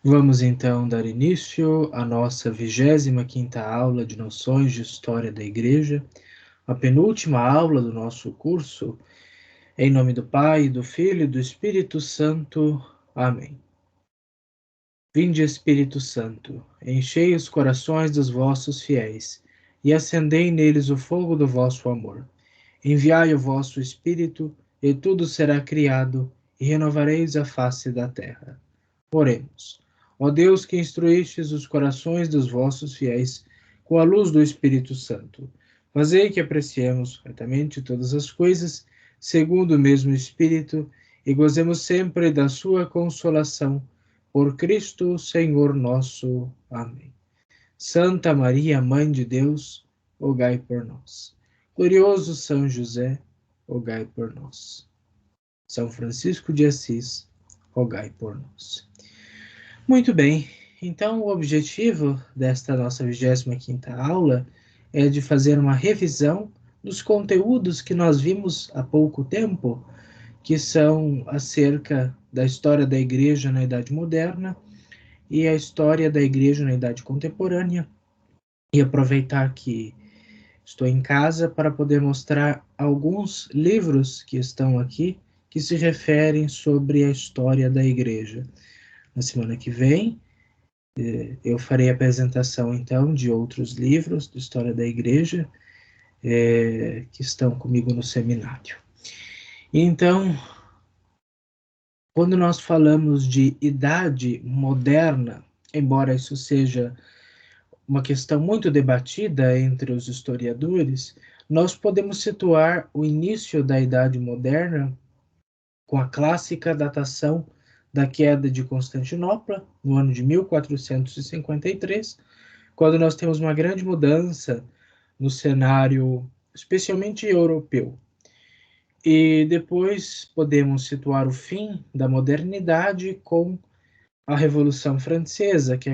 Vamos então dar início à nossa 25ª aula de Noções de História da Igreja, a penúltima aula do nosso curso. Em nome do Pai, do Filho e do Espírito Santo. Amém. Vinde, Espírito Santo, enchei os corações dos vossos fiéis e acendei neles o fogo do vosso amor. Enviai o vosso Espírito, e tudo será criado, e renovareis a face da terra. Oremos. Ó Deus, que instruístes os corações dos vossos fiéis com a luz do Espírito Santo, fazei que apreciemos retamente todas as coisas, segundo o mesmo Espírito, e gozemos sempre da sua consolação. Por Cristo, Senhor nosso. Amém. Santa Maria, Mãe de Deus, rogai por nós. Glorioso São José, rogai por nós. São Francisco de Assis, rogai por nós. Muito bem, então o objetivo desta nossa 25ª aula é de fazer uma revisão dos conteúdos que nós vimos há pouco tempo, que são acerca da história da Igreja na Idade Moderna e a história da Igreja na Idade Contemporânea, e aproveitar que estou em casa para poder mostrar alguns livros que estão aqui, que se referem sobre a história da Igreja. Na semana que vem, eu farei a apresentação, então, de outros livros de história da Igreja que estão comigo no seminário. Então, quando nós falamos de Idade Moderna, embora isso seja uma questão muito debatida entre os historiadores, nós podemos situar o início da Idade Moderna com a clássica datação da queda de Constantinopla, no ano de 1453, quando nós temos uma grande mudança no cenário, especialmente europeu. E depois podemos situar o fim da modernidade com a Revolução Francesa, que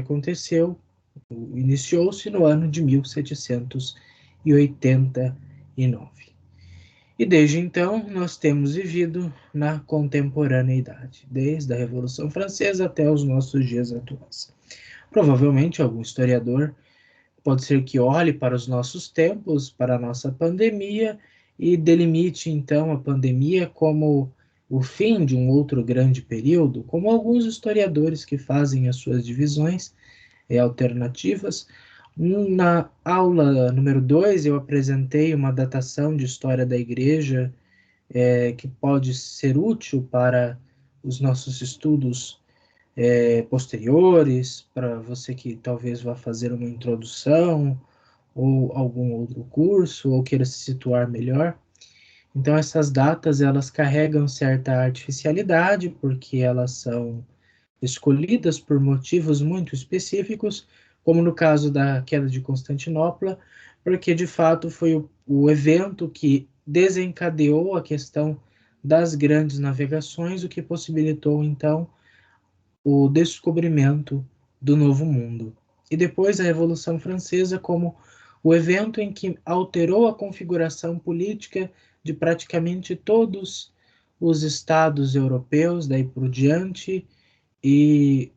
iniciou-se no ano de 1789. E desde então nós temos vivido na contemporaneidade, desde a Revolução Francesa até os nossos dias atuais. Provavelmente algum historiador pode ser que olhe para os nossos tempos, para a nossa pandemia, e delimite então a pandemia como o fim de um outro grande período, como alguns historiadores que fazem as suas divisões alternativas. Na aula número 2, eu apresentei uma datação de história da Igreja que pode ser útil para os nossos estudos posteriores, para você que talvez vá fazer uma introdução ou algum outro curso, ou queira se situar melhor. Então, essas datas, elas carregam certa artificialidade, porque elas são escolhidas por motivos muito específicos, como no caso da queda de Constantinopla, porque de fato foi o evento que desencadeou a questão das grandes navegações, o que possibilitou então o descobrimento do Novo Mundo. E depois a Revolução Francesa como o evento em que alterou a configuração política de praticamente todos os estados europeus, daí por diante, e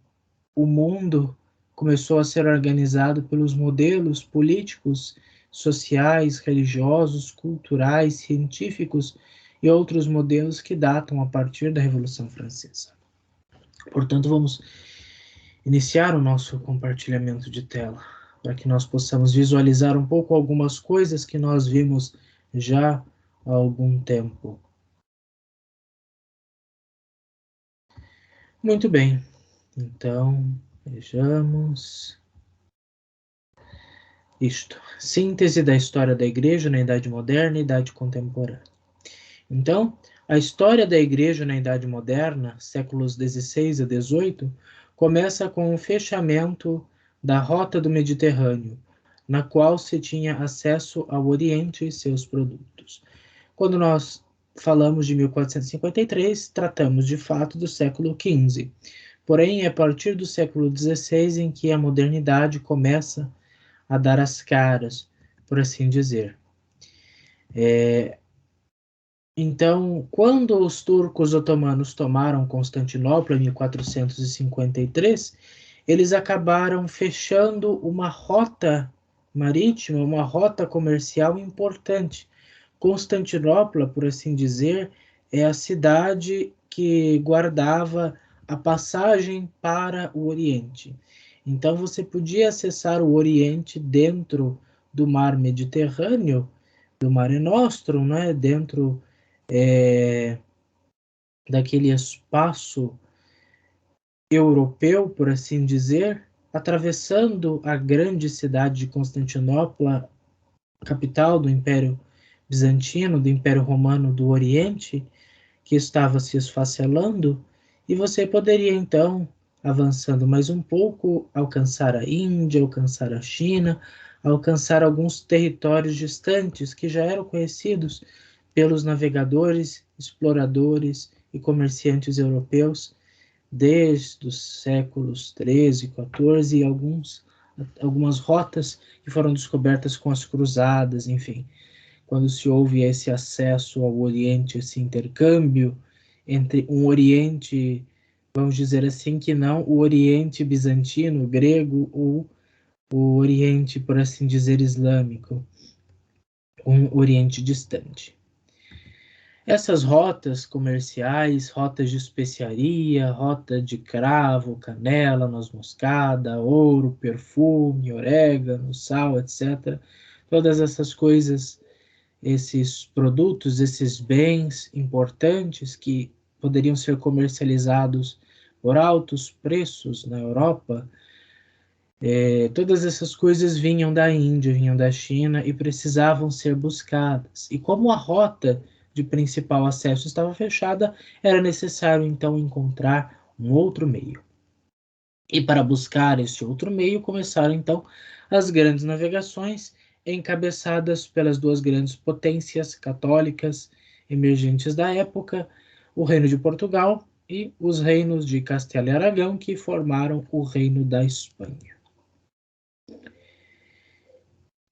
o mundo começou a ser organizado pelos modelos políticos, sociais, religiosos, culturais, científicos e outros modelos que datam a partir da Revolução Francesa. Portanto, vamos iniciar o nosso compartilhamento de tela, para que nós possamos visualizar um pouco algumas coisas que nós vimos já há algum tempo. Muito bem, então, vejamos. Isto, síntese da história da Igreja na Idade Moderna e Idade Contemporânea. Então, a história da Igreja na Idade Moderna, séculos XVI a XVIII, começa com o fechamento da Rota do Mediterrâneo, na qual se tinha acesso ao Oriente e seus produtos. Quando nós falamos de 1453, tratamos de fato do século XV. Porém, é a partir do século XVI em que a modernidade começa a dar as caras, por assim dizer. Então, quando os turcos otomanos tomaram Constantinopla em 1453, eles acabaram fechando uma rota marítima, uma rota comercial importante. Constantinopla, por assim dizer, é a cidade que guardava a passagem para o Oriente. Então você podia acessar o Oriente dentro do mar Mediterrâneo, do Mare Nostrum, né? Dentro daquele espaço europeu, por assim dizer, atravessando a grande cidade de Constantinopla, capital do Império Bizantino, do Império Romano do Oriente, que estava se esfacelando, e você poderia então, avançando mais um pouco, alcançar a Índia, alcançar a China, alcançar alguns territórios distantes que já eram conhecidos pelos navegadores, exploradores e comerciantes europeus desde os séculos 13, 14 e algumas rotas que foram descobertas com as cruzadas, enfim, quando se houve esse acesso ao Oriente, esse intercâmbio entre um Oriente, vamos dizer assim, que não o Oriente bizantino, grego, ou o Oriente, por assim dizer, islâmico, um Oriente distante. Essas rotas comerciais, rotas de especiaria, rota de cravo, canela, noz moscada, ouro, perfume, orégano, sal, etc. Todas essas coisas, esses produtos, esses bens importantes que poderiam ser comercializados por altos preços na Europa, todas essas coisas vinham da Índia, vinham da China e precisavam ser buscadas. E como a rota de principal acesso estava fechada, era necessário então encontrar um outro meio. E para buscar esse outro meio, começaram então as grandes navegações, encabeçadas pelas duas grandes potências católicas emergentes da época, o Reino de Portugal e os reinos de Castela e Aragão, que formaram o Reino da Espanha.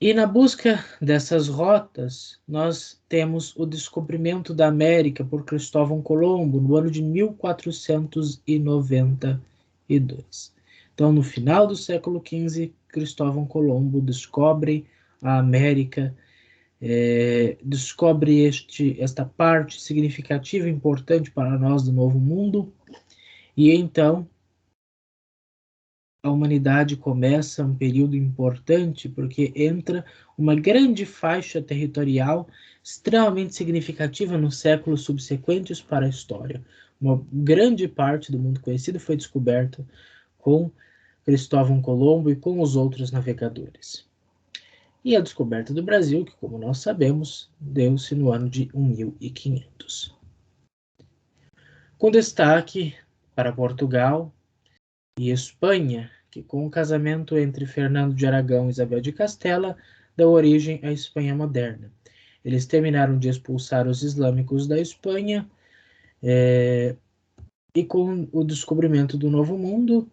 E na busca dessas rotas, nós temos o descobrimento da América por Cristóvão Colombo no ano de 1492. Então, no final do século XV, Cristóvão Colombo descobre a América, descobre esta parte significativa e importante para nós do Novo Mundo, e então a humanidade começa um período importante porque entra uma grande faixa territorial extremamente significativa nos séculos subsequentes para a história. Uma grande parte do mundo conhecido foi descoberta com Cristóvão Colombo e com os outros navegadores. E a descoberta do Brasil, que, como nós sabemos, deu-se no ano de 1500. Com destaque para Portugal e Espanha, que com o casamento entre Fernando de Aragão e Isabel de Castela, deu origem à Espanha moderna. Eles terminaram de expulsar os islâmicos da Espanha, e com o descobrimento do Novo Mundo,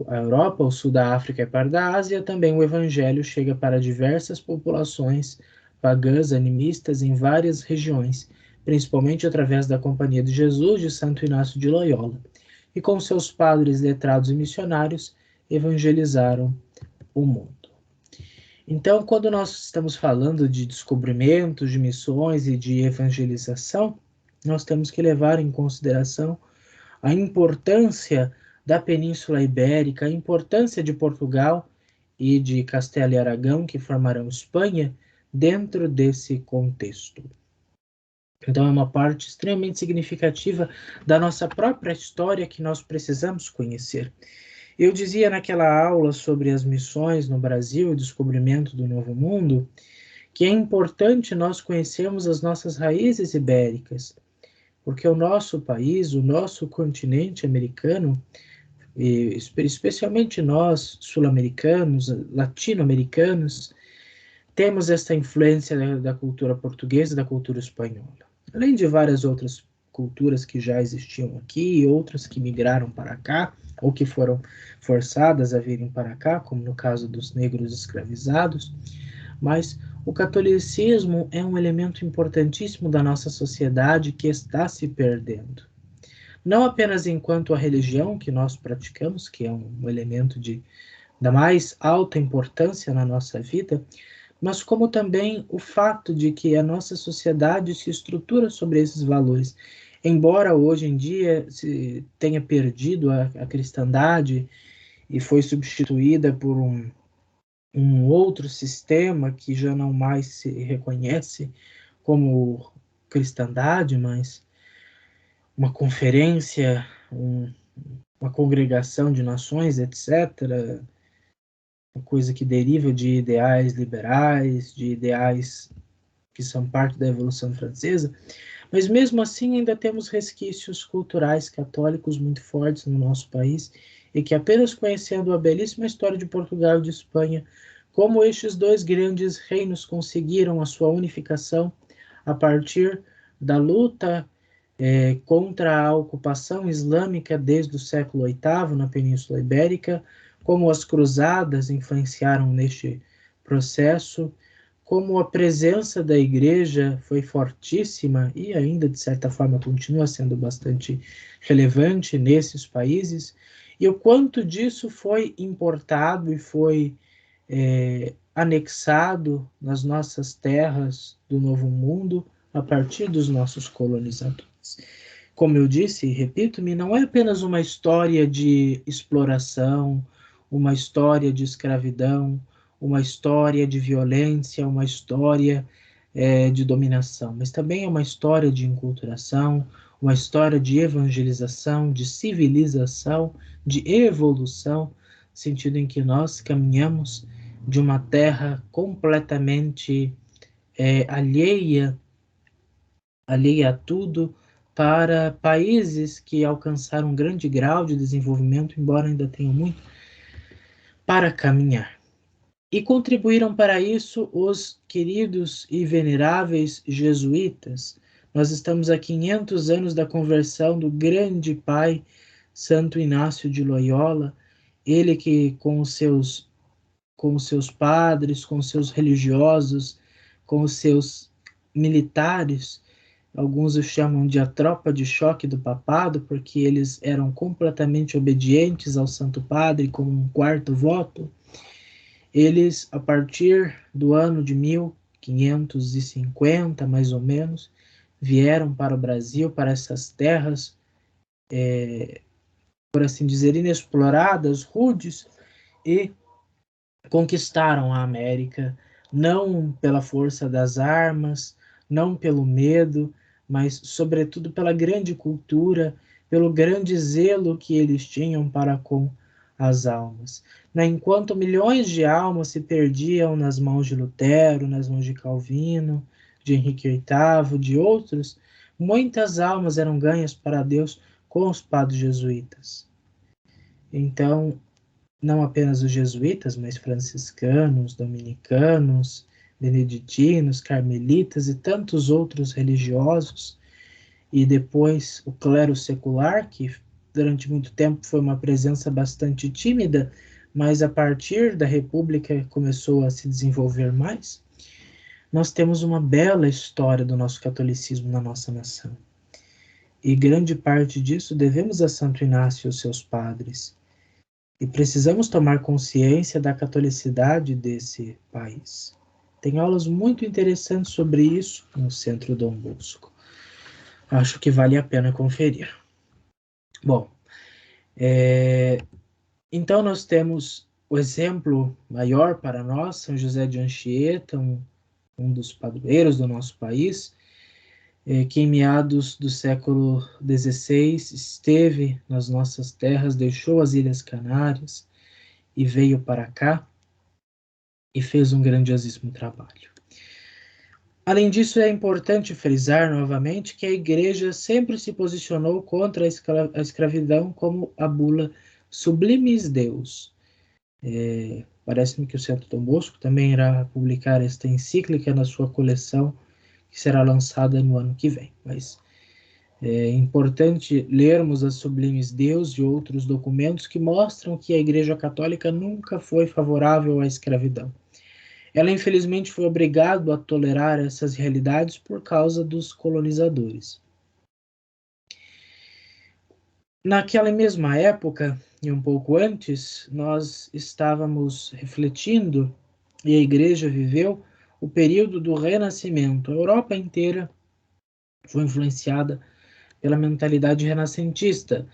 a Europa, o sul da África e parte da Ásia, também o Evangelho chega para diversas populações pagãs, animistas em várias regiões, principalmente através da Companhia de Jesus de Santo Inácio de Loyola, e com seus padres letrados e missionários, evangelizaram o mundo. Então, quando nós estamos falando de descobrimentos, de missões e de evangelização, nós temos que levar em consideração a importância da Península Ibérica, a importância de Portugal e de Castela e Aragão, que formarão Espanha, dentro desse contexto. Então, é uma parte extremamente significativa da nossa própria história que nós precisamos conhecer. Eu dizia naquela aula sobre as missões no Brasil, o descobrimento do Novo Mundo, que é importante nós conhecermos as nossas raízes ibéricas, porque o nosso país, o nosso continente americano, e especialmente nós, sul-americanos, latino-americanos, temos esta influência da cultura portuguesa e da cultura espanhola. Além de várias outras culturas que já existiam aqui e outras que migraram para cá, ou que foram forçadas a virem para cá, como no caso dos negros escravizados, mas o catolicismo é um elemento importantíssimo da nossa sociedade que está se perdendo. não apenas enquanto a religião que nós praticamos, que é um elemento da mais alta importância na nossa vida, mas como também o fato de que a nossa sociedade se estrutura sobre esses valores. Embora hoje em dia se tenha perdido a cristandade e foi substituída por um outro sistema que já não mais se reconhece como cristandade, mas uma conferência, uma congregação de nações, etc., uma coisa que deriva de ideais liberais, de ideais que são parte da Revolução Francesa, mas mesmo assim ainda temos resquícios culturais católicos muito fortes no nosso país e que apenas conhecendo a belíssima história de Portugal e de Espanha, como estes dois grandes reinos conseguiram a sua unificação a partir da luta contra a ocupação islâmica desde o século VIII na Península Ibérica, como as cruzadas influenciaram neste processo, como a presença da igreja foi fortíssima e ainda, de certa forma, continua sendo bastante relevante nesses países, e o quanto disso foi importado e foi anexado nas nossas terras do Novo Mundo a partir dos nossos colonizadores. Como eu disse e repito-me, não é apenas uma história de exploração, uma história de escravidão, uma história de violência, uma história de dominação, mas também é uma história de enculturação, uma história de evangelização, de civilização, de evolução, no sentido em que nós caminhamos de uma terra completamente alheia a tudo, para países que alcançaram um grande grau de desenvolvimento, embora ainda tenham muito para caminhar. E contribuíram para isso os queridos e veneráveis jesuítas. Nós estamos a 500 anos da conversão do grande pai Santo Inácio de Loyola, ele que com os seus padres, com os seus religiosos, com os seus militares, alguns o chamam de a tropa de choque do papado, porque eles eram completamente obedientes ao Santo Padre como um quarto voto. Eles, a partir do ano de 1550, mais ou menos, vieram para o Brasil, para essas terras, por assim dizer, inexploradas, rudes, e conquistaram a América, não pela força das armas, não pelo medo, mas sobretudo pela grande cultura, pelo grande zelo que eles tinham para com as almas. Enquanto milhões de almas se perdiam nas mãos de Lutero, nas mãos de Calvino, de Henrique VIII, de outros, muitas almas eram ganhas para Deus com os padres jesuítas. Então, não apenas os jesuítas, mas franciscanos, dominicanos, beneditinos, carmelitas e tantos outros religiosos, e depois o clero secular, que durante muito tempo foi uma presença bastante tímida, mas a partir da República começou a se desenvolver mais. Nós temos uma bela história do nosso catolicismo na nossa nação. E grande parte disso devemos a Santo Inácio e os seus padres. E precisamos tomar consciência da catolicidade desse país. Tem aulas muito interessantes sobre isso no Centro Dom Bosco. Acho que vale a pena conferir. Bom, então nós temos o exemplo maior para nós, São José de Anchieta, um dos padroeiros do nosso país, que em meados do século XVI esteve nas nossas terras, deixou as Ilhas Canárias e veio para cá e fez um grandiosíssimo trabalho. Além disso, é importante frisar novamente que a Igreja sempre se posicionou contra a escravidão como a bula Sublimis Deus. Parece-me que o Santo Dom Bosco também irá publicar esta encíclica na sua coleção, que será lançada no ano que vem. Mas é importante lermos as Sublimes Deus e outros documentos que mostram que a Igreja Católica nunca foi favorável à escravidão. Ela, infelizmente, foi obrigada a tolerar essas realidades por causa dos colonizadores. Naquela mesma época, e um pouco antes, nós estávamos refletindo, e a Igreja viveu o período do Renascimento. A Europa inteira foi influenciada pela mentalidade renascentista,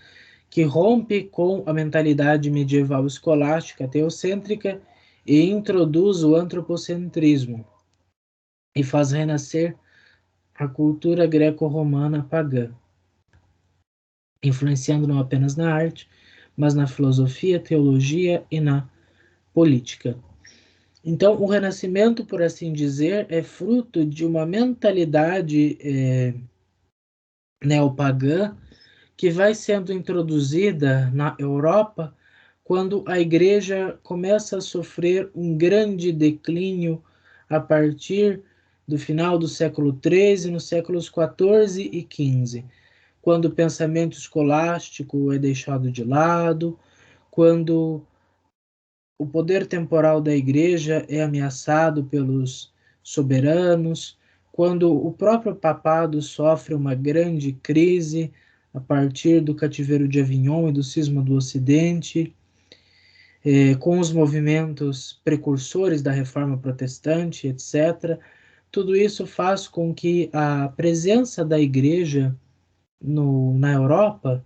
que rompe com a mentalidade medieval escolástica teocêntrica e introduz o antropocentrismo e faz renascer a cultura greco-romana pagã, influenciando não apenas na arte, mas na filosofia, teologia e na política. Então, o Renascimento, por assim dizer, é fruto de uma mentalidade neopagã que vai sendo introduzida na Europa quando a Igreja começa a sofrer um grande declínio a partir do final do século XIII, nos séculos XIV e XV, quando o pensamento escolástico é deixado de lado, quando o poder temporal da Igreja é ameaçado pelos soberanos, quando o próprio papado sofre uma grande crise a partir do cativeiro de Avignon e do cisma do Ocidente, com os movimentos precursores da Reforma Protestante, etc. Tudo isso faz com que a presença da Igreja na Europa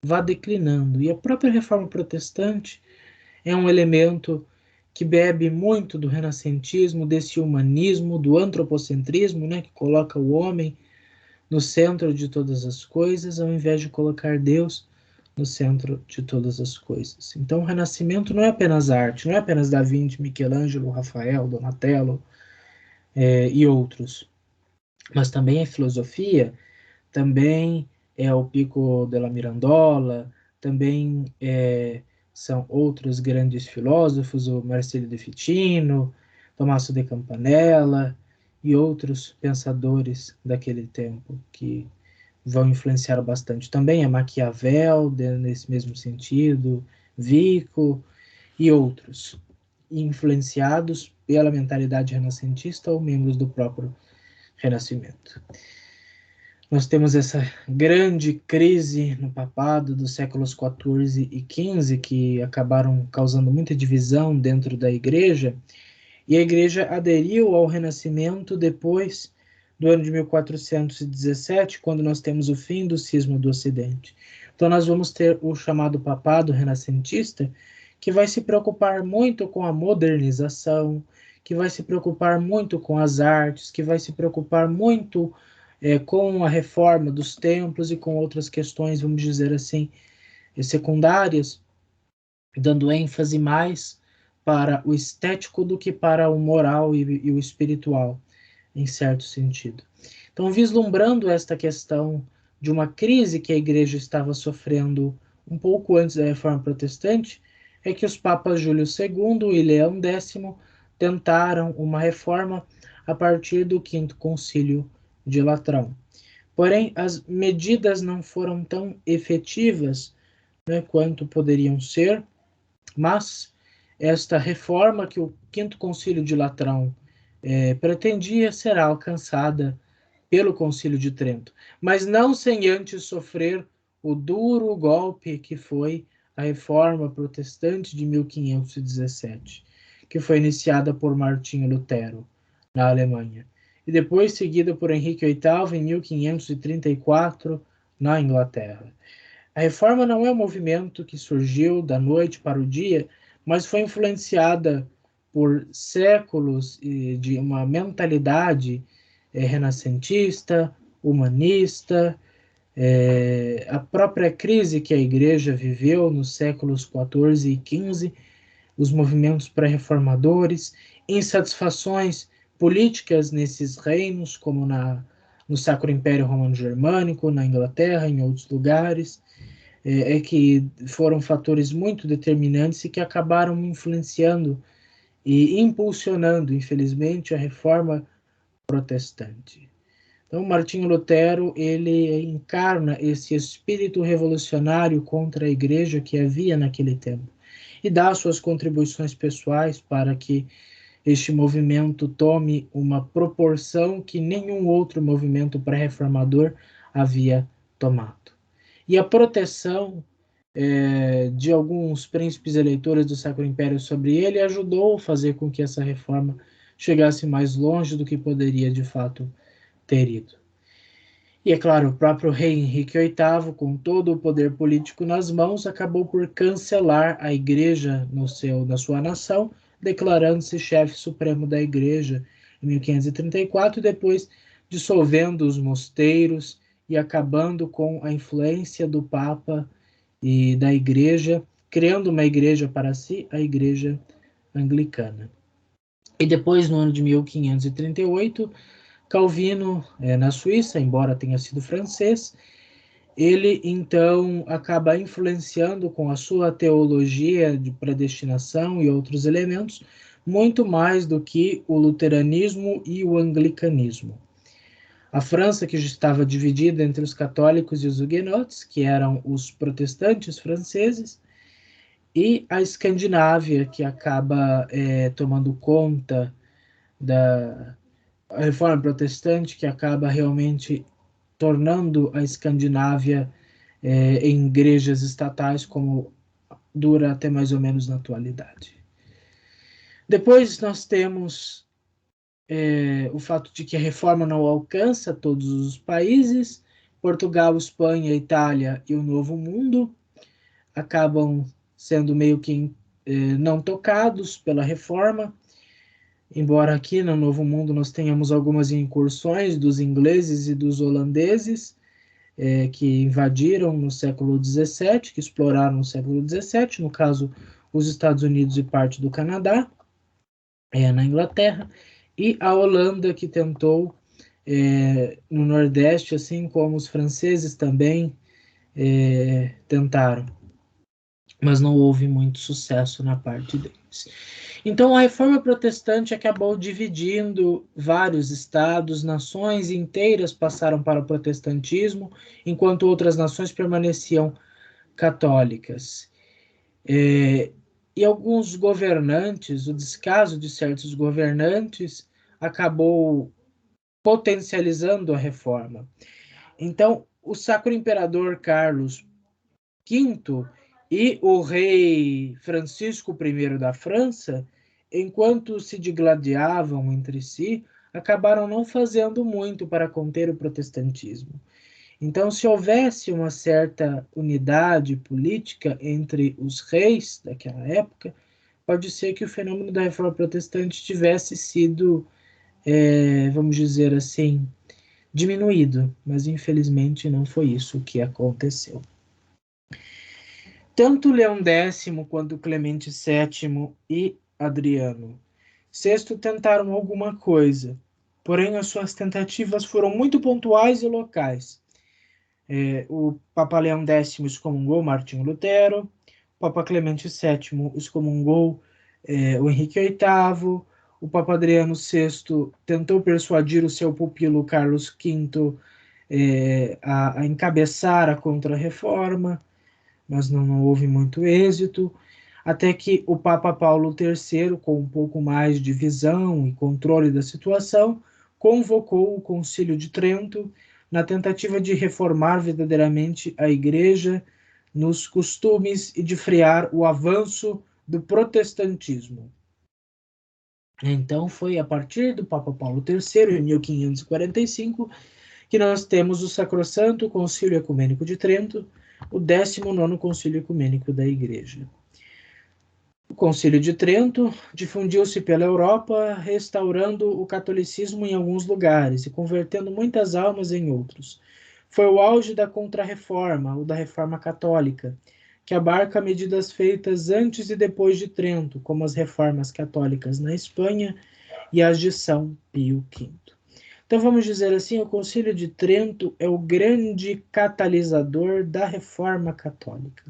vá declinando. E a própria Reforma Protestante é um elemento que bebe muito do renascentismo, desse humanismo, do antropocentrismo, né, que coloca o homem no centro de todas as coisas, ao invés de colocar Deus no centro de todas as coisas. Então, o Renascimento não é apenas arte, não é apenas Da Vinci, Michelangelo, Rafael, Donatello e outros, mas também é filosofia, também é o Pico della Mirandola, também são outros grandes filósofos, o Marsilio de Ficino, Tommaso de Campanella e outros pensadores daquele tempo que vão influenciar bastante. Também é Maquiavel, nesse mesmo sentido, Vico e outros, influenciados pela mentalidade renascentista ou membros do próprio Renascimento. Nós temos essa grande crise no papado dos séculos XIV e XV, que acabaram causando muita divisão dentro da igreja, e a igreja aderiu ao Renascimento depois do ano de 1417, quando nós temos o fim do cisma do Ocidente. Então nós vamos ter o chamado papado renascentista, que vai se preocupar muito com a modernização, que vai se preocupar muito com as artes, que vai se preocupar muito com a reforma dos templos e com outras questões, vamos dizer assim, secundárias, dando ênfase mais para o estético do que para o moral e o espiritual, em certo sentido. Então, vislumbrando esta questão de uma crise que a igreja estava sofrendo um pouco antes da Reforma Protestante, é que os papas Júlio II e Leão X tentaram uma reforma a partir do Quinto Concílio de Latrão. Porém, as medidas não foram tão efetivas, né, quanto poderiam ser, mas esta reforma que o Quinto Concílio de Latrão pretendia será alcançada pelo Concílio de Trento, mas não sem antes sofrer o duro golpe que foi a Reforma Protestante de 1517, que foi iniciada por Martinho Lutero, na Alemanha, e depois seguida por Henrique VIII em 1534, na Inglaterra. A reforma não é um movimento que surgiu da noite para o dia, mas foi influenciada por séculos de uma mentalidade renascentista, humanista, a própria crise que a igreja viveu nos séculos XIV e XV, os movimentos pré-reformadores, insatisfações políticas nesses reinos, como no Sacro Império Romano Germânico, na Inglaterra, em outros lugares, que foram fatores muito determinantes e que acabaram influenciando e impulsionando, infelizmente, a reforma protestante. Então, Martinho Lutero, ele encarna esse espírito revolucionário contra a igreja que havia naquele tempo e dá suas contribuições pessoais para que este movimento tome uma proporção que nenhum outro movimento pré-reformador havia tomado. e a proteção de alguns príncipes eleitores do Sacro Império sobre ele ajudou a fazer com que essa reforma chegasse mais longe do que poderia de fato ter ido. E é claro, o próprio rei Henrique VIII, com todo o poder político nas mãos, acabou por cancelar a igreja na sua nação, declarando-se chefe supremo da igreja em 1534 e depois dissolvendo os mosteiros e acabando com a influência do Papa e da igreja, criando uma igreja para si, a igreja anglicana. E depois, no ano de 1538, Calvino, na Suíça, embora tenha sido francês, ele então acaba influenciando com a sua teologia de predestinação e outros elementos, muito mais do que o luteranismo e o anglicanismo. A França, que já estava dividida entre os católicos e os huguenotes, que eram os protestantes franceses, e a Escandinávia, que acaba tomando conta da reforma protestante, que acaba realmente tornando a Escandinávia em igrejas estatais, como dura até mais ou menos na atualidade. Depois nós temos o fato de que a reforma não alcança todos os países. Portugal, Espanha, Itália e o Novo Mundo acabam sendo meio que não tocados pela reforma, embora aqui no Novo Mundo nós tenhamos algumas incursões dos ingleses e dos holandeses, que invadiram no século XVII, que exploraram no século XVII, no caso, os Estados Unidos e parte do Canadá, na Inglaterra, e a Holanda, que tentou no Nordeste, assim como os franceses também tentaram, mas não houve muito sucesso na parte deles. Então, a reforma protestante acabou dividindo vários estados, nações inteiras passaram para o protestantismo, enquanto outras nações permaneciam católicas. E alguns governantes, o descaso de certos governantes, acabou potencializando a reforma. Então, o Sacro Imperador Carlos V e o rei Francisco I da França, enquanto se digladiavam entre si, acabaram não fazendo muito para conter o protestantismo. Então, se houvesse uma certa unidade política entre os reis daquela época, pode ser que o fenômeno da reforma protestante tivesse sido, vamos dizer assim, diminuído, mas infelizmente não foi isso que aconteceu. Tanto Leão X quanto Clemente VII e Adriano VI tentaram alguma coisa, porém as suas tentativas foram muito pontuais e locais. O Papa Leão X excomungou Martinho Lutero, o Papa Clemente VII excomungou o Henrique VIII, o Papa Adriano VI tentou persuadir o seu pupilo Carlos V a encabeçar a Contra-Reforma, mas não houve muito êxito, até que o Papa Paulo III, com um pouco mais de visão e controle da situação, convocou o Concílio de Trento na tentativa de reformar verdadeiramente a Igreja nos costumes e de frear o avanço do protestantismo. Então foi a partir do Papa Paulo III, em 1545, que nós temos o Sacrosanto Concílio Ecumênico de Trento, o 19º Concílio Ecumênico da Igreja. O Concílio de Trento difundiu-se pela Europa, restaurando o catolicismo em alguns lugares e convertendo muitas almas em outros. Foi o auge da Contra-Reforma, ou da Reforma Católica, que abarca medidas feitas antes e depois de Trento, como as reformas católicas na Espanha e as de São Pio V. Então, vamos dizer assim, o Concílio de Trento é o grande catalisador da Reforma Católica.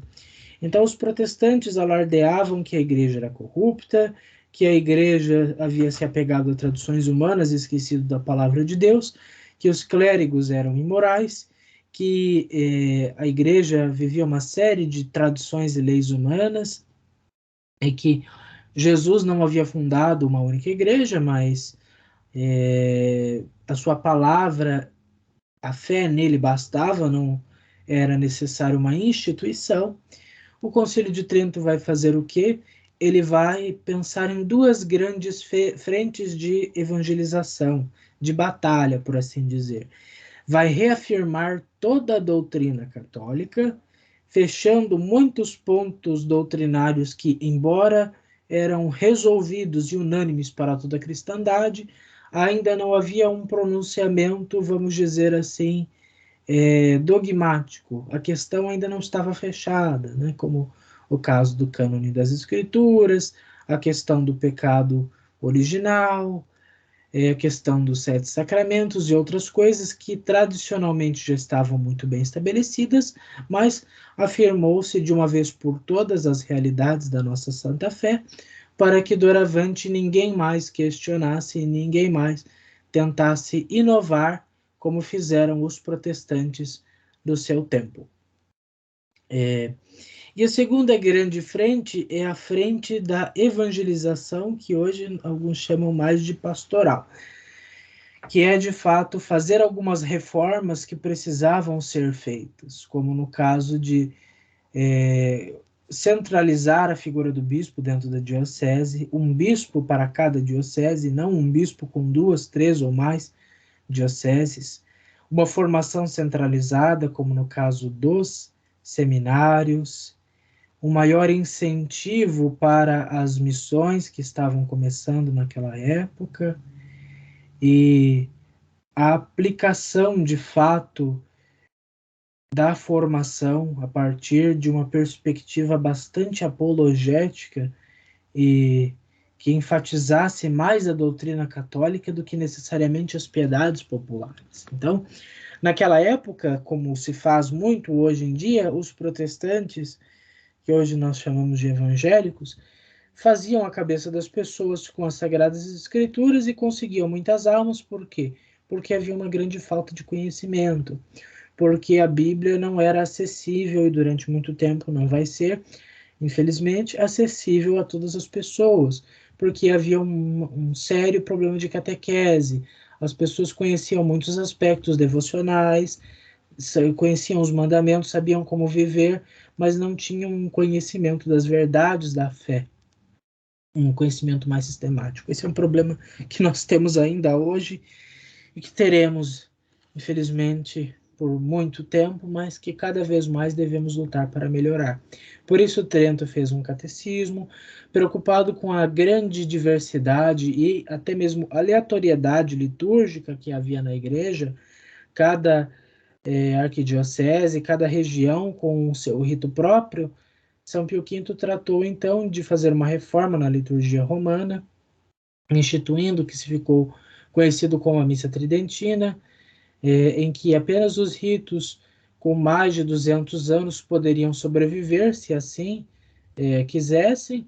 Então, os protestantes alardeavam que a igreja era corrupta, que a igreja havia se apegado a tradições humanas e esquecido da palavra de Deus, que os clérigos eram imorais, que a igreja vivia uma série de tradições e leis humanas, e que Jesus não havia fundado uma única igreja, mas a sua palavra, a fé nele bastava, não era necessário uma instituição. O Concílio de Trento vai fazer o quê? Ele vai pensar em duas grandes frentes de evangelização, de batalha, por assim dizer. Vai reafirmar toda a doutrina católica, fechando muitos pontos doutrinários que, embora eram resolvidos e unânimes para toda a cristandade, ainda não havia um pronunciamento, vamos dizer assim, dogmático. A questão ainda não estava fechada, né? Como o caso do cânone das Escrituras, a questão do pecado original, a questão dos sete sacramentos e outras coisas que tradicionalmente já estavam muito bem estabelecidas, mas afirmou-se de uma vez por todas as realidades da nossa Santa Fé, para que doravante ninguém mais questionasse e ninguém mais tentasse inovar como fizeram os protestantes do seu tempo. E a segunda grande frente é a frente da evangelização, que hoje alguns chamam mais de pastoral, que é de fato fazer algumas reformas que precisavam ser feitas, como no caso de centralizar a figura do bispo dentro da diocese, um bispo para cada diocese, não um bispo com 2, 3 ou mais dioceses, uma formação centralizada, como no caso dos seminários, um maior incentivo para as missões que estavam começando naquela época e a aplicação de fato da formação a partir de uma perspectiva bastante apologética e que enfatizasse mais a doutrina católica do que necessariamente as piedades populares. Então, naquela época, como se faz muito hoje em dia, os protestantes, que hoje nós chamamos de evangélicos, faziam a cabeça das pessoas com as Sagradas Escrituras e conseguiam muitas almas. Por quê? Porque havia uma grande falta de conhecimento, porque a Bíblia não era acessível e durante muito tempo não vai ser, infelizmente, acessível a todas as pessoas, porque havia um sério problema de catequese. As pessoas conheciam muitos aspectos devocionais, conheciam os mandamentos, sabiam como viver, mas não tinham um conhecimento das verdades da fé, um conhecimento mais sistemático. Esse é um problema que nós temos ainda hoje e que teremos, infelizmente, por muito tempo, mas que cada vez mais devemos lutar para melhorar. Por isso, Trento fez um catecismo, preocupado com a grande diversidade e até mesmo aleatoriedade litúrgica que havia na igreja, cada arquidiocese, cada região com o seu rito próprio. São Pio V tratou, então, de fazer uma reforma na liturgia romana, instituindo o que se ficou conhecido como a Missa Tridentina, em que apenas os ritos com mais de 200 anos poderiam sobreviver, se assim quisessem,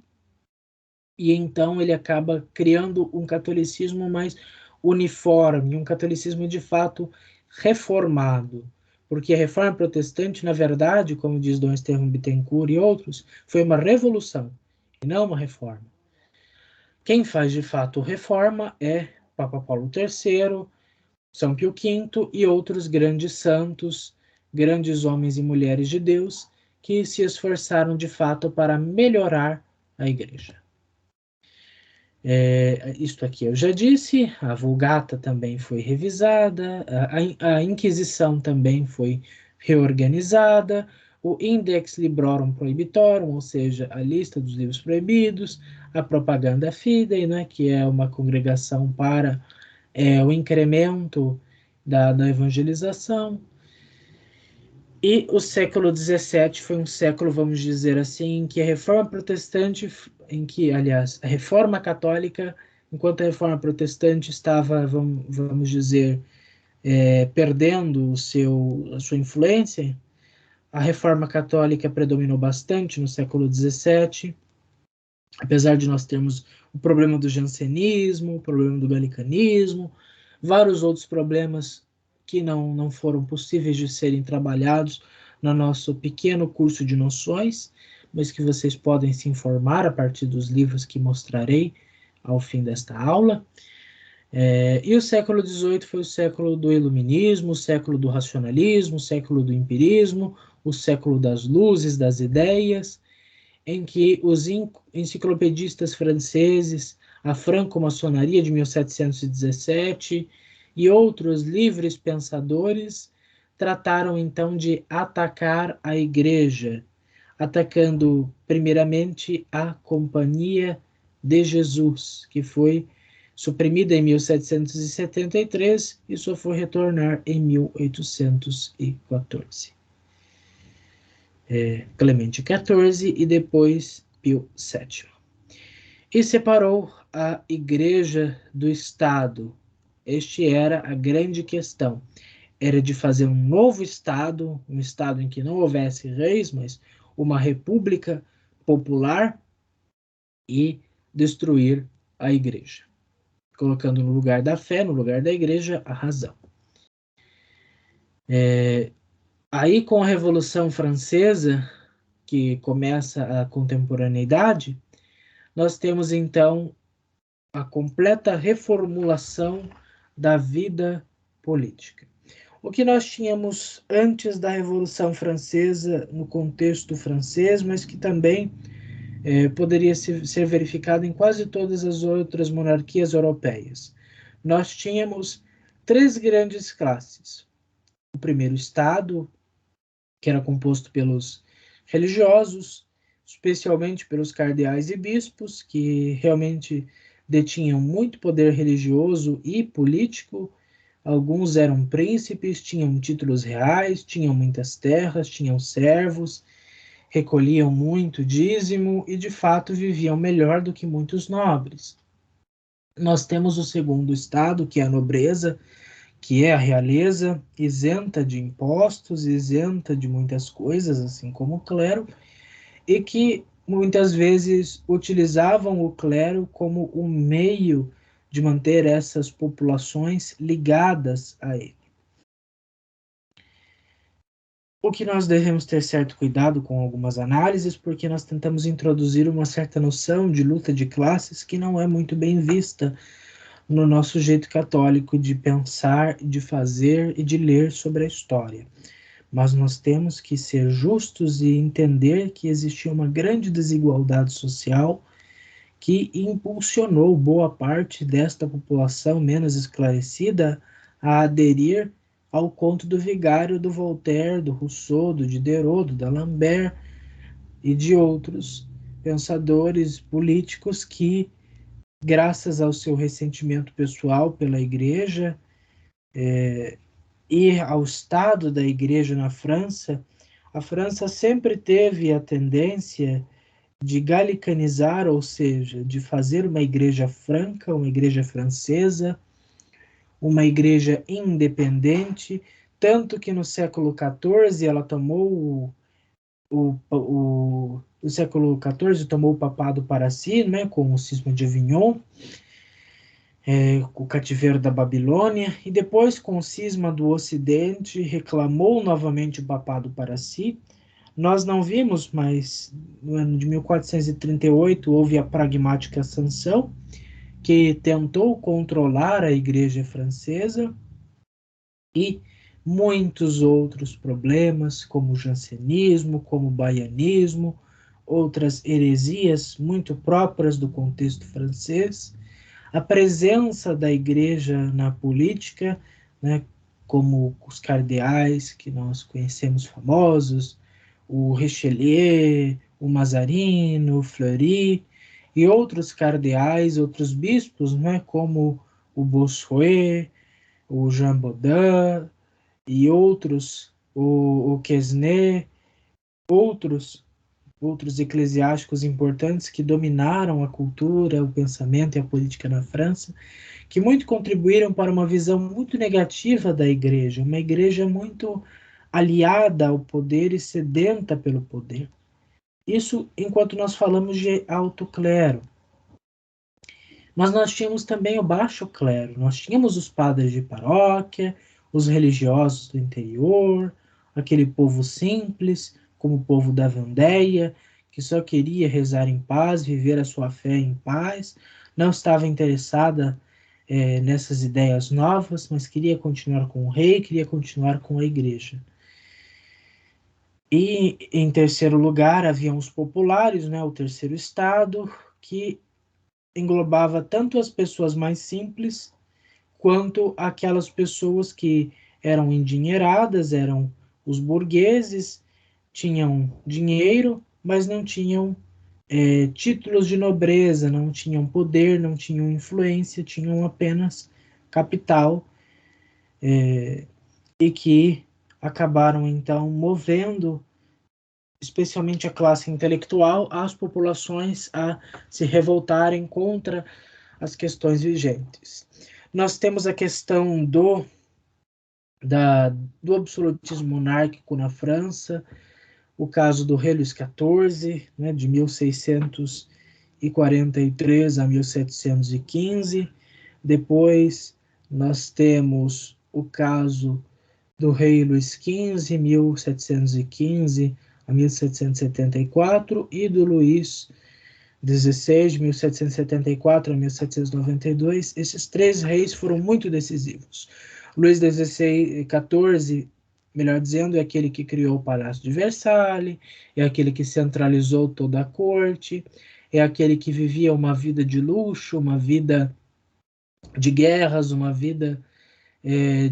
e então ele acaba criando um catolicismo mais uniforme, um catolicismo de fato reformado, porque a reforma protestante, na verdade, como diz Dom Estevão Bittencourt e outros, foi uma revolução e não uma reforma. Quem faz de fato reforma é Papa Paulo III, São Pio V e outros grandes santos, grandes homens e mulheres de Deus, que se esforçaram de fato para melhorar a Igreja. Isto aqui eu já disse, a Vulgata também foi revisada, a Inquisição também foi reorganizada, o Index Librorum Prohibitorum, ou seja, a lista dos livros proibidos, a Propaganda Fidei, né, que é uma congregação para o incremento da evangelização. E o século XVII foi um século, vamos dizer assim, em que a reforma protestante, aliás, a reforma católica, enquanto a reforma protestante estava, vamos dizer, perdendo a sua influência, a reforma católica predominou bastante no século XVII, apesar de nós termos o problema do jansenismo, o problema do galicanismo, vários outros problemas que não foram possíveis de serem trabalhados no nosso pequeno curso de noções, mas que vocês podem se informar a partir dos livros que mostrarei ao fim desta aula. E o século XVIII foi o século do iluminismo, o século do racionalismo, o século do empirismo, o século das luzes, das ideias, em que os enciclopedistas franceses, a franco-maçonaria de 1717 e outros livres pensadores trataram então de atacar a igreja, atacando primeiramente a Companhia de Jesus, que foi suprimida em 1773 e só foi retornar em 1814. Clemente XIV e depois Pio VII. E separou a Igreja do Estado. Este era a grande questão. Era de fazer um novo Estado, um Estado em que não houvesse reis, mas uma república popular, e destruir a Igreja, colocando no lugar da fé, no lugar da Igreja, a razão. Aí, com a Revolução Francesa, que começa a contemporaneidade, nós temos então a completa reformulação da vida política. O que nós tínhamos antes da Revolução Francesa, no contexto francês, mas que também poderia ser verificado em quase todas as outras monarquias europeias. Nós tínhamos três grandes classes. O primeiro Estado, que era composto pelos religiosos, especialmente pelos cardeais e bispos, que realmente detinham muito poder religioso e político. Alguns eram príncipes, tinham títulos reais, tinham muitas terras, tinham servos, recolhiam muito dízimo e, de fato, viviam melhor do que muitos nobres. Nós temos o segundo estado, que é a nobreza, que é a realeza, isenta de impostos, isenta de muitas coisas, assim como o clero, e que muitas vezes utilizavam o clero como um meio de manter essas populações ligadas a ele. O que nós devemos ter certo cuidado com algumas análises, porque nós tentamos introduzir uma certa noção de luta de classes que não é muito bem vista no nosso jeito católico de pensar, de fazer e de ler sobre a história. Mas nós temos que ser justos e entender que existia uma grande desigualdade social que impulsionou boa parte desta população menos esclarecida a aderir ao conto do Vigário, do Voltaire, do Rousseau, do Diderot, do D'Alembert e de outros pensadores políticos que, graças ao seu ressentimento pessoal pela Igreja e ao estado da Igreja na França, a França sempre teve a tendência de galicanizar, ou seja, de fazer uma igreja franca, uma igreja francesa, uma igreja independente, tanto que no século XIV ela tomou o século XIV tomou o papado para si, né, com o cisma de Avignon, o cativeiro da Babilônia, e depois com o cisma do Ocidente reclamou novamente o papado para si. Nós não vimos, mas no ano de 1438 houve a pragmática sanção, que tentou controlar a Igreja Francesa, e muitos outros problemas, como o jansenismo, como o baianismo, outras heresias muito próprias do contexto francês, a presença da Igreja na política, né, como os cardeais que nós conhecemos famosos, o Richelieu, o Mazarino, o Fleury, e outros cardeais, outros bispos, né, como o Bossuet, o Jean Bodin e outros, o Quesnay, outros eclesiásticos importantes que dominaram a cultura, o pensamento e a política na França, que muito contribuíram para uma visão muito negativa da igreja, uma igreja muito aliada ao poder e sedenta pelo poder. Isso enquanto nós falamos de alto clero. Mas nós tínhamos também o baixo clero, nós tínhamos os padres de paróquia, os religiosos do interior, aquele povo simples, como o povo da Vendéia, que só queria rezar em paz, viver a sua fé em paz, não estava interessada nessas ideias novas, mas queria continuar com o rei, queria continuar com a igreja. E, em terceiro lugar, haviam os populares, né, o terceiro estado, que englobava tanto as pessoas mais simples, quanto aquelas pessoas que eram endinheiradas, eram os burgueses, tinham dinheiro, mas não tinham títulos de nobreza, não tinham poder, não tinham influência, tinham apenas capital, e que acabaram então movendo especialmente a classe intelectual, as populações a se revoltarem contra as questões vigentes. Nós temos a questão do absolutismo monárquico na França, o caso do rei Luís XIV, né, de 1643 a 1715. Depois nós temos o caso do rei Luís XV, 1715 a 1774, e do Luís XVI, de 1774 a 1792. Esses três reis foram muito decisivos. Luís XIV, melhor dizendo, é aquele que criou o Palácio de Versalhes, é aquele que centralizou toda a corte, é aquele que vivia uma vida de luxo, uma vida de guerras, uma vida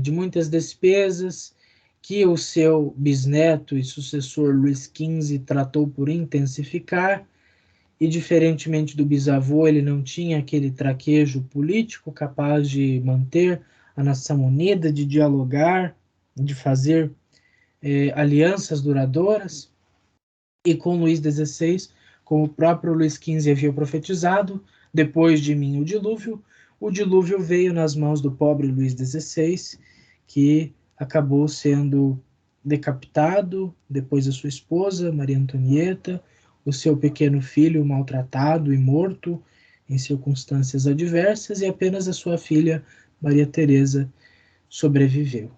de muitas despesas, que o seu bisneto e sucessor Luís XV tratou por intensificar, e diferentemente do bisavô, ele não tinha aquele traquejo político capaz de manter a nação unida, de dialogar, de fazer alianças duradouras. E com Luís XVI, como o próprio Luís XV havia profetizado, depois de mim o dilúvio veio nas mãos do pobre Luís XVI, que acabou sendo decapitado, depois a sua esposa, Maria Antonieta, o seu pequeno filho maltratado e morto em circunstâncias adversas, e apenas a sua filha, Maria Teresa, sobreviveu.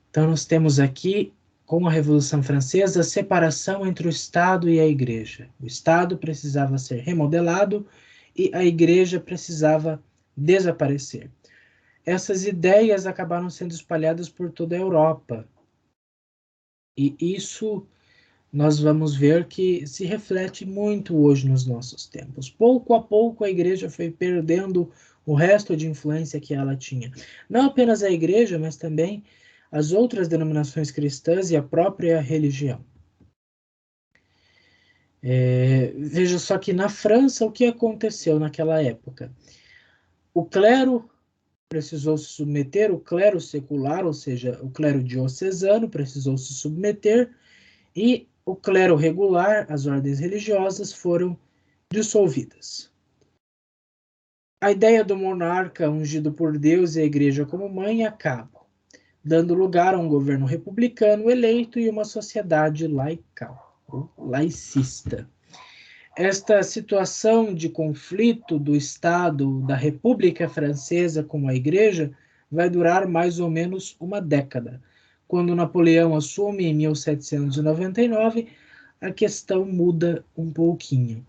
Então nós temos aqui, com a Revolução Francesa, a separação entre o Estado e a Igreja. O Estado precisava ser remodelado e a Igreja precisava desaparecer. Essas ideias acabaram sendo espalhadas por toda a Europa. E isso nós vamos ver que se reflete muito hoje nos nossos tempos. Pouco a pouco a Igreja foi perdendo o resto de influência que ela tinha. Não apenas a Igreja, mas também as outras denominações cristãs e a própria religião. Veja só que na França o que aconteceu naquela época? O clero precisou se submeter, o clero secular, ou seja, o clero diocesano precisou se submeter, e o clero regular, as ordens religiosas, foram dissolvidas. A ideia do monarca ungido por Deus e a igreja como mãe acaba, dando lugar a um governo republicano eleito e uma sociedade laical, ou laicista. Esta situação de conflito do Estado, da República Francesa com a Igreja, vai durar mais ou menos uma década. Quando Napoleão assume em 1799, a questão muda um pouquinho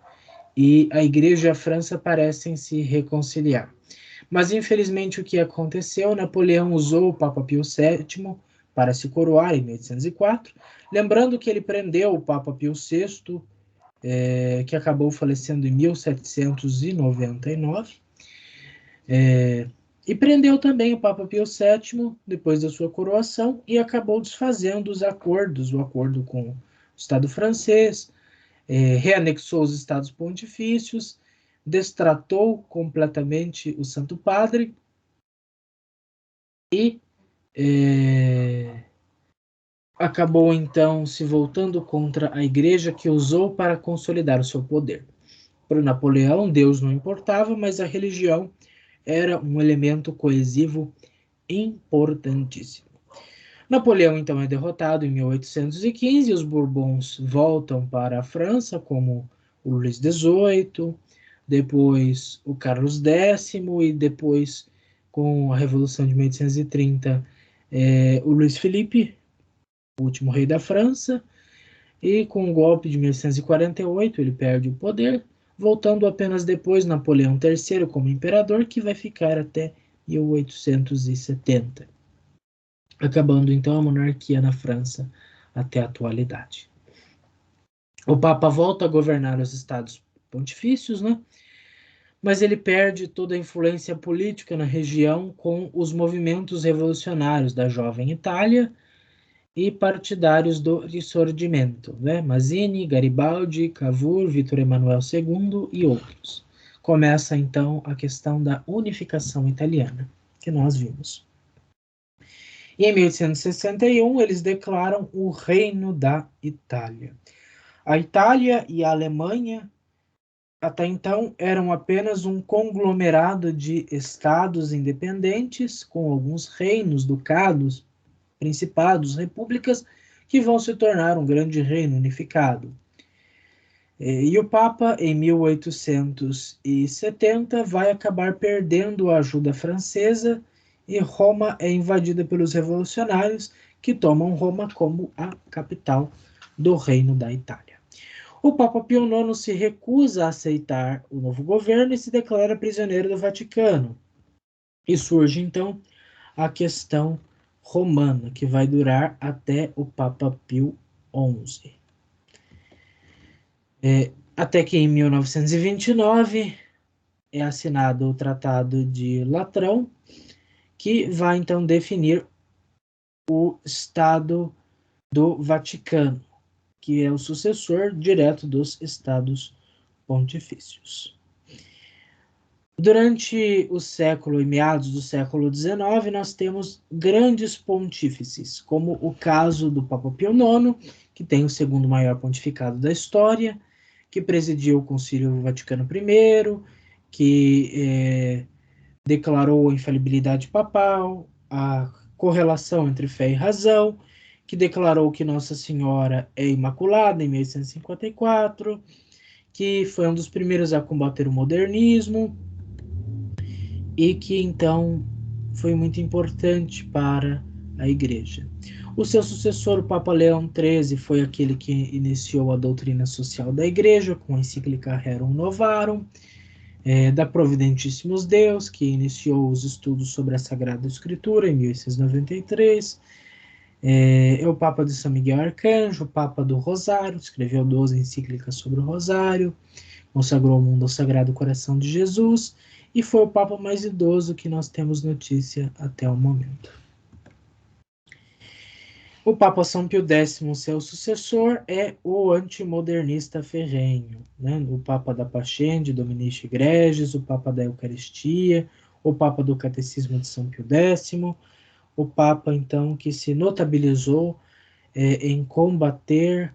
e a Igreja e a França parecem se reconciliar. Mas, infelizmente, o que aconteceu? Napoleão usou o Papa Pio VII para se coroar em 1804, lembrando que ele prendeu o Papa Pio VI, que acabou falecendo em 1799, e prendeu também o Papa Pio VII depois da sua coroação e acabou desfazendo os acordos, o acordo com o Estado francês, reanexou os Estados Pontifícios, destratou completamente o Santo Padre e acabou então se voltando contra a Igreja, que usou para consolidar o seu poder. Para Napoleão, Deus não importava, mas a religião era um elemento coesivo importantíssimo. Napoleão então é derrotado em 1815 e os Bourbons voltam para a França, como o Luís XVIII, depois o Carlos X e depois, com a Revolução de 1830, o Luís Felipe, o último rei da França, e com o golpe de 1848 ele perde o poder. voltando apenas depois Napoleão III como imperador, que vai ficar até 1870, acabando então a monarquia na França até a atualidade. O Papa volta a governar os estados pontifícios, né? Mas ele perde toda a influência política na região com os movimentos revolucionários da jovem Itália e partidários do Risorgimento, né? Mazzini, Garibaldi, Cavour, Vítor Emanuel II e outros. Começa então a questão da unificação italiana, que nós vimos. E em 1861 eles declaram o Reino da Itália. A Itália e a Alemanha até então eram apenas um conglomerado de estados independentes, com alguns reinos, ducados, principados, repúblicas, que vão se tornar um grande reino unificado. E o Papa, em 1870, vai acabar perdendo a ajuda francesa e Roma é invadida pelos revolucionários, que tomam Roma como a capital do Reino da Itália. O Papa Pio IX se recusa a aceitar o novo governo e se declara prisioneiro do Vaticano. E surge, então, a questão romana, que vai durar até o Papa Pio XI. Até que em 1929 é assinado o Tratado de Latrão, que vai, então, definir o Estado do Vaticano, que é o sucessor direto dos Estados Pontifícios. Durante o século e meados do século XIX, nós temos grandes pontífices, como o caso do Papa Pio IX, que tem o segundo maior pontificado da história, que presidiu o Concílio Vaticano I, que declarou a infalibilidade papal, a correlação entre fé e razão, que declarou que Nossa Senhora é imaculada em 1854, que foi um dos primeiros a combater o modernismo, e que então foi muito importante para a Igreja. O seu sucessor, o Papa Leão XIII, foi aquele que iniciou a doutrina social da Igreja com a encíclica Rerum Novarum, da Providentíssimos Deus, que iniciou os estudos sobre a Sagrada Escritura em 1893. É o Papa de São Miguel Arcanjo, o Papa do Rosário, escreveu 12 encíclicas sobre o Rosário, consagrou o mundo ao Sagrado Coração de Jesus, e foi o Papa mais idoso que nós temos notícia até o momento. O Papa São Pio X, seu sucessor, é o antimodernista ferrenho, né? O Papa da Pascendi, Dominici Gregis, o Papa da Eucaristia, o Papa do Catecismo de São Pio X, o Papa, então, que se notabilizou em combater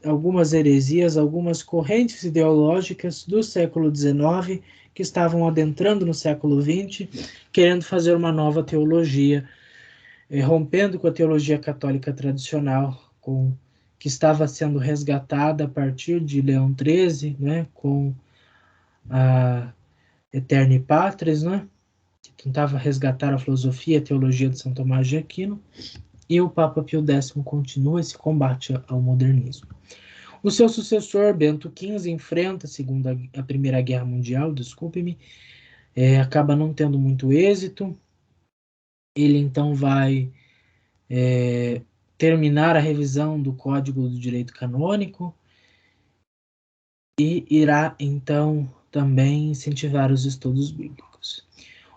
algumas heresias, algumas correntes ideológicas do século XIX que estavam adentrando no século XX, querendo fazer uma nova teologia, rompendo com a teologia católica tradicional, que estava sendo resgatada a partir de Leão XIII, né, com a Aeterni Patris, né, que tentava resgatar a filosofia e a teologia de São Tomás de Aquino, e o Papa Pio X continua esse combate ao modernismo. O seu sucessor, Bento XV, enfrenta a Primeira Guerra Mundial, acaba não tendo muito êxito. Ele então vai terminar a revisão do Código do Direito Canônico e irá então também incentivar os estudos bíblicos.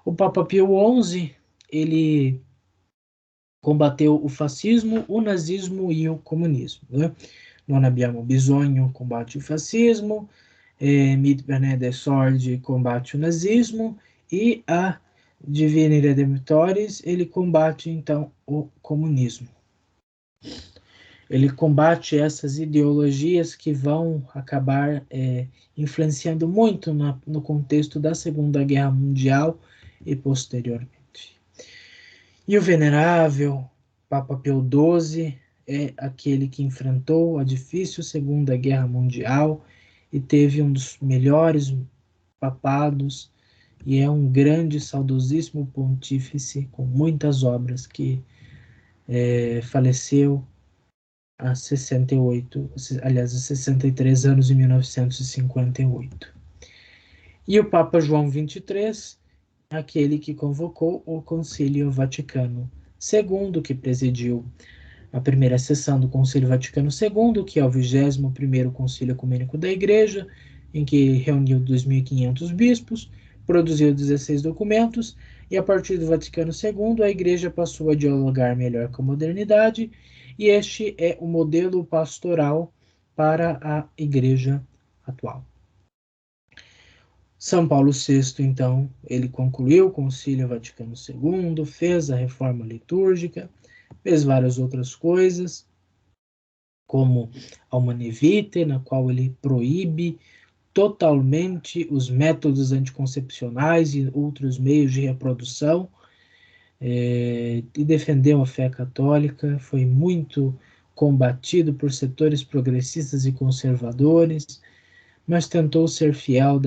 O Papa Pio XI, ele combateu o fascismo, o nazismo e o comunismo, né? Non abbiamo bisogno combate o fascismo, Mit Bene Sorge combate o nazismo, e a Divini Redemptoris, ele combate então o comunismo. Ele combate essas ideologias que vão acabar influenciando muito no contexto da Segunda Guerra Mundial e posteriormente. E o venerável Papa Pio XII é aquele que enfrentou a difícil Segunda Guerra Mundial e teve um dos melhores papados, e é um grande, saudosíssimo pontífice com muitas obras, que faleceu a 68, aliás, a 63 anos em 1958. E o Papa João XXIII, aquele que convocou o Concílio Vaticano II, que presidiu a primeira sessão do Concílio Vaticano II, que é o 21º Concílio Ecumênico da Igreja, em que reuniu 2.500 bispos, produziu 16 documentos, e a partir do Vaticano II a Igreja passou a dialogar melhor com a modernidade, e este é o modelo pastoral para a Igreja atual. São Paulo VI, então, ele concluiu o Concílio Vaticano II, fez a reforma litúrgica, fez várias outras coisas, como a Humanae Vitae, na qual ele proíbe totalmente os métodos anticoncepcionais e outros meios de reprodução, e defendeu a fé católica, foi muito combatido por setores progressistas e conservadores, mas tentou ser fiel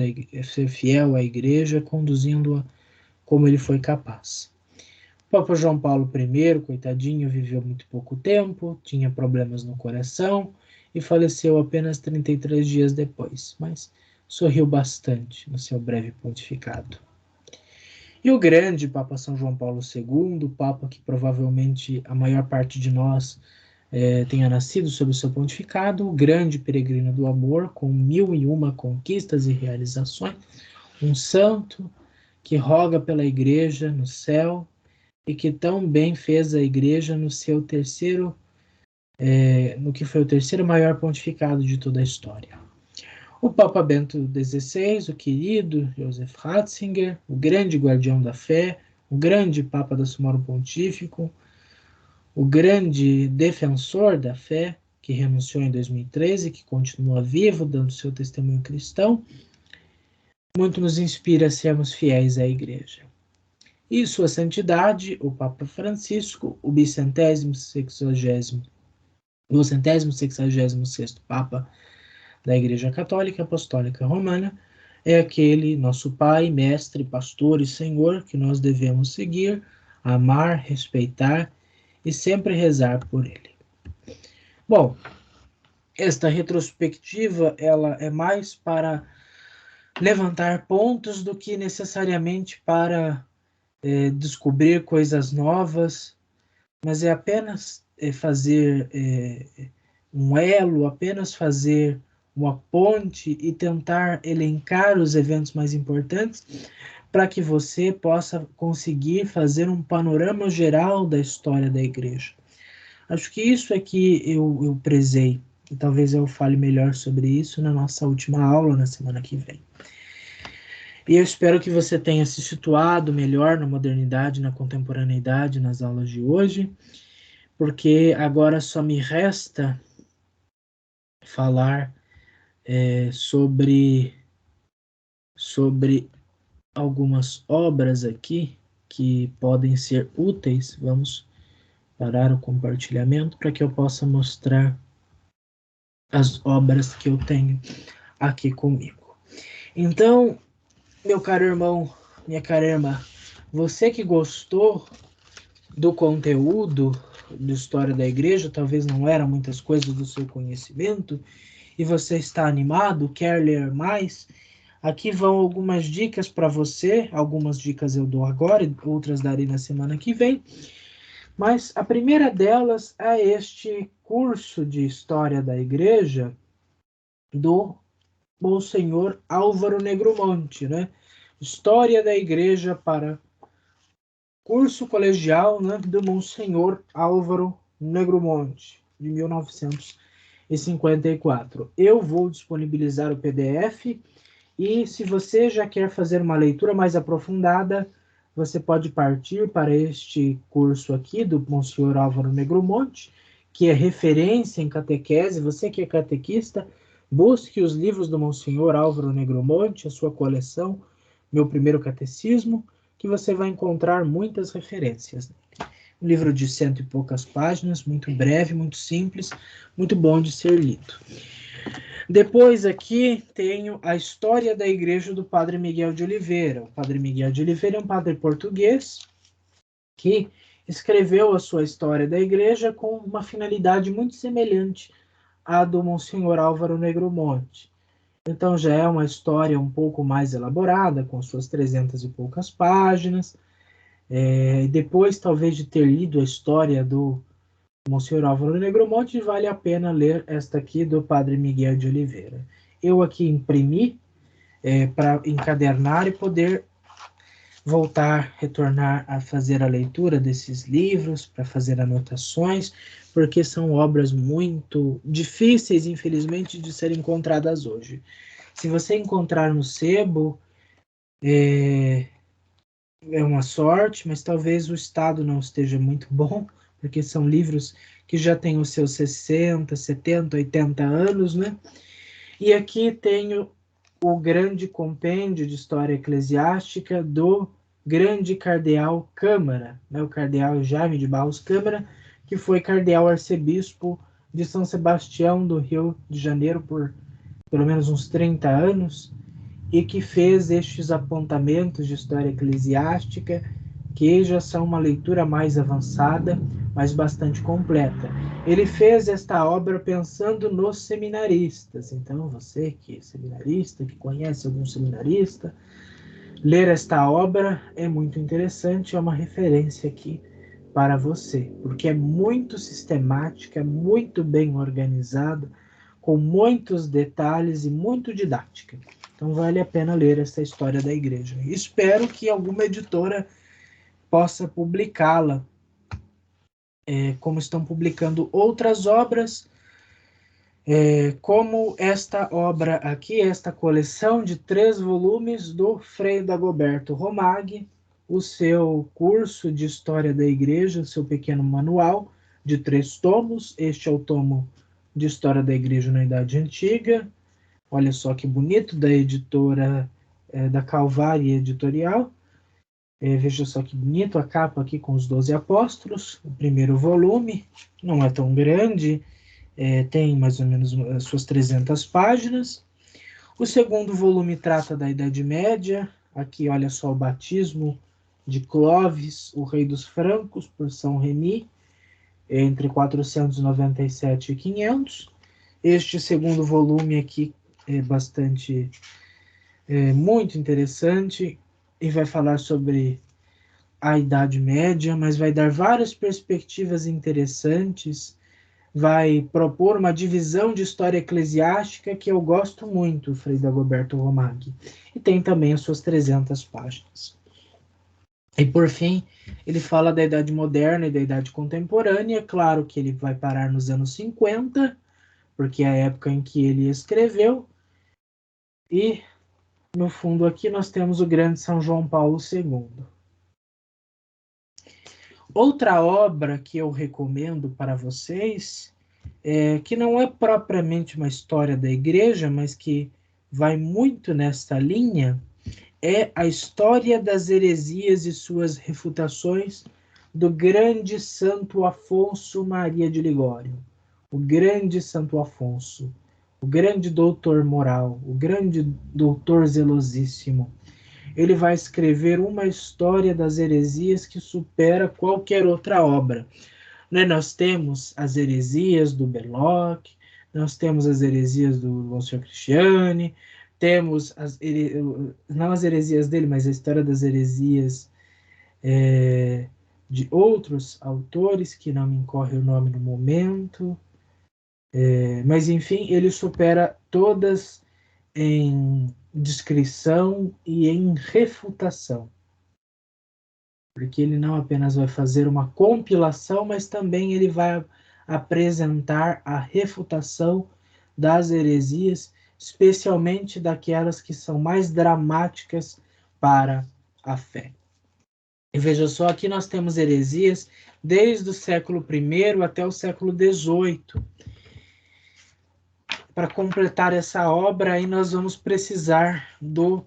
à Igreja, conduzindo-a como ele foi capaz. O Papa João Paulo I, coitadinho, viveu muito pouco tempo, tinha problemas no coração e faleceu apenas 33 dias depois, mas sorriu bastante no seu breve pontificado. E o grande Papa São João Paulo II, Papa que provavelmente a maior parte de nós tenha nascido sob o seu pontificado, o grande peregrino do amor, com 1001 conquistas e realizações, um santo que roga pela Igreja no céu e que tão bem fez a Igreja no seu terceiro, no que foi o terceiro maior pontificado de toda a história. O Papa Bento XVI, o querido Joseph Ratzinger, o grande guardião da fé, o grande Papa do Sumorum Pontífico, o grande defensor da fé, que renunciou em 2013, que continua vivo, dando seu testemunho cristão, muito nos inspira a sermos fiéis à Igreja. E Sua Santidade, o Papa Francisco, o 266º Papa da Igreja Católica Apostólica Romana, é aquele nosso Pai, Mestre, Pastor e Senhor que nós devemos seguir, amar, respeitar e sempre rezar por ele. Bom, esta retrospectiva ela é mais para levantar pontos do que necessariamente para descobrir coisas novas, mas é apenas fazer um elo, apenas fazer uma ponte e tentar elencar os eventos mais importantes para que você possa conseguir fazer um panorama geral da história da Igreja. Acho que isso é que eu prezei, e talvez eu fale melhor sobre isso na nossa última aula, na semana que vem. E eu espero que você tenha se situado melhor na modernidade, na contemporaneidade, nas aulas de hoje, porque agora só me resta falar sobre algumas obras aqui que podem ser úteis. Vamos parar o compartilhamento para que eu possa mostrar as obras que eu tenho aqui comigo. Então, meu caro irmão, minha cara irmã, você que gostou do conteúdo de História da Igreja, talvez não eram muitas coisas do seu conhecimento, e você está animado, quer ler mais, aqui vão algumas dicas para você, algumas dicas eu dou agora, outras darei na semana que vem, mas a primeira delas é este curso de História da Igreja do Monsenhor Álvaro Negromonte, né? História da Igreja para curso colegial, né, do Monsenhor Álvaro Negromonte, de 1954. Eu vou disponibilizar o PDF e se você já quer fazer uma leitura mais aprofundada, você pode partir para este curso aqui do Monsenhor Álvaro Negromonte, que é referência em catequese. Você que é catequista, busque os livros do Monsenhor Álvaro Negromonte, a sua coleção, Meu Primeiro Catecismo, que você vai encontrar muitas referências. Um livro de 100 e poucas páginas, muito breve, muito simples, muito bom de ser lido. Depois aqui tenho a História da Igreja do Padre Miguel de Oliveira. O Padre Miguel de Oliveira é um padre português que escreveu a sua história da igreja com uma finalidade muito semelhante à do Monsenhor Álvaro Negromonte. Então já é uma história um pouco mais elaborada, com suas 300 e poucas páginas. Depois, talvez, de ter lido a história do Monsenhor Álvaro Negromonte, vale a pena ler esta aqui do Padre Miguel de Oliveira. Eu aqui imprimi para encadernar e poder voltar, retornar a fazer a leitura desses livros, para fazer anotações, porque são obras muito difíceis, infelizmente, de serem encontradas hoje. Se você encontrar no sebo, é uma sorte, mas talvez o estado não esteja muito bom, porque são livros que já têm os seus 60, 70, 80 anos, né? E aqui tenho o grande compêndio de história eclesiástica do grande cardeal Câmara, né? O cardeal Jaime de Barros Câmara, que foi cardeal arcebispo de São Sebastião do Rio de Janeiro por pelo menos uns 30 anos, e que fez estes apontamentos de história eclesiástica, que já são uma leitura mais avançada, mas bastante completa. Ele fez esta obra pensando nos seminaristas. Então, você que é seminarista, que conhece algum seminarista, ler esta obra é muito interessante, é uma referência aqui para você, porque é muito sistemática, muito bem organizada, com muitos detalhes e muito didática. Então vale a pena ler essa história da igreja. Espero que alguma editora possa publicá-la, como estão publicando outras obras, como esta obra aqui, esta coleção de 3 volumes do Frei Dagoberto Romaggi, o seu curso de História da Igreja, o seu pequeno manual de 3 tomos. Este é o tomo de História da Igreja na Idade Antiga. Olha só que bonito, da editora da Calvária Editorial. Veja só que bonito a capa aqui com os 12 apóstolos. O primeiro volume não é tão grande, tem mais ou menos as suas 300 páginas. O segundo volume trata da Idade Média. Aqui, olha só, o batismo de Clovis, o rei dos francos, por São Remi, entre 497 e 500. Este segundo volume aqui é bastante, muito interessante, e vai falar sobre a Idade Média, mas vai dar várias perspectivas interessantes, vai propor uma divisão de história eclesiástica que eu gosto muito, Frei Dagoberto Romaggi, e tem também as suas 300 páginas. E por fim, ele fala da Idade Moderna e da Idade Contemporânea. Claro que ele vai parar nos anos 50, porque é a época em que ele escreveu, e no fundo aqui nós temos o grande São João Paulo II. Outra obra que eu recomendo para vocês, que não é propriamente uma história da igreja, mas que vai muito nesta linha, é a História das Heresias e suas refutações, do grande Santo Afonso Maria de Ligório. O grande Santo Afonso, o grande doutor moral, o grande doutor zelosíssimo. Ele vai escrever uma história das heresias que supera qualquer outra obra. Nós temos as heresias do Belloc, nós temos as heresias do Monsenhor Cristiani, temos não as heresias dele, mas a história das heresias de outros autores, que não me incorre o nome no momento, mas enfim, ele supera todas em descrição e em refutação, porque ele não apenas vai fazer uma compilação, mas também ele vai apresentar a refutação das heresias, especialmente daquelas que são mais dramáticas para a fé. E veja só, aqui nós temos heresias desde o século I até o século XVIII. Para completar essa obra, aí nós vamos precisar do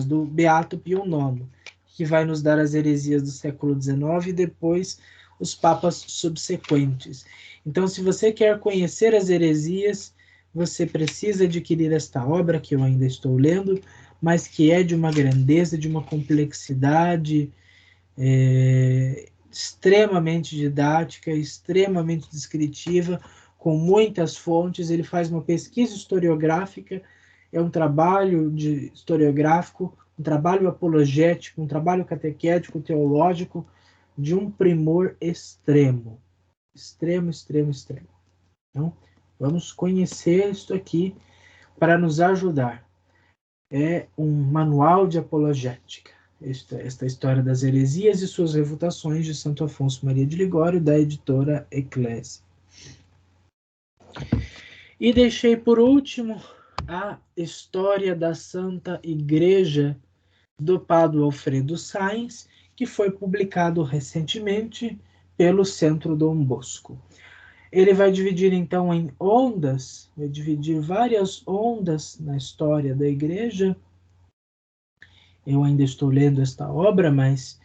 do Beato Pio IX, que vai nos dar as heresias do século XIX e depois os papas subsequentes. Então, se você quer conhecer as heresias, você precisa adquirir esta obra, que eu ainda estou lendo, mas que é de uma grandeza, de uma complexidade extremamente didática, extremamente descritiva, com muitas fontes. Ele faz uma pesquisa historiográfica, é um trabalho historiográfico, um trabalho apologético, um trabalho catequético, teológico, de um primor extremo. Extremo, extremo, extremo. Então, vamos conhecer isso aqui para nos ajudar. É um manual de apologética. Esta história das heresias e suas refutações, de Santo Afonso Maria de Ligório, da editora Eclésia. E deixei por último a história da Santa Igreja do Padre Alfredo Sáenz, que foi publicado recentemente pelo Centro Dom Bosco. Ele vai dividir então em ondas, vai dividir várias ondas na história da igreja. Eu ainda estou lendo esta obra, mas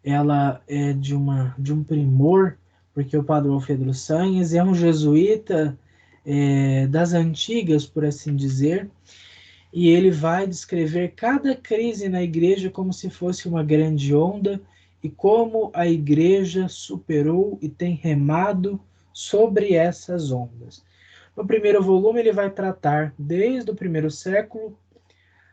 ela é de um primor, porque o Padre Alfredo Sáenz é um jesuíta das antigas, por assim dizer, e ele vai descrever cada crise na igreja como se fosse uma grande onda e como a igreja superou e tem remado sobre essas ondas. No primeiro volume ele vai tratar desde o primeiro século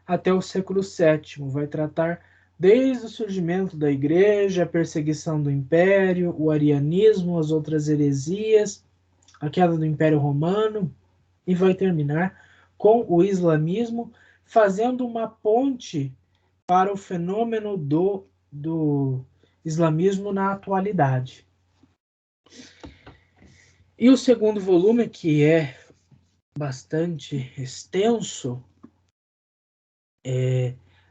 até o século VII, vai tratar desde o surgimento da igreja, a perseguição do império, o arianismo, as outras heresias, a queda do Império Romano, e vai terminar com o islamismo, fazendo uma ponte para o fenômeno do islamismo na atualidade. E o segundo volume, que é bastante extenso,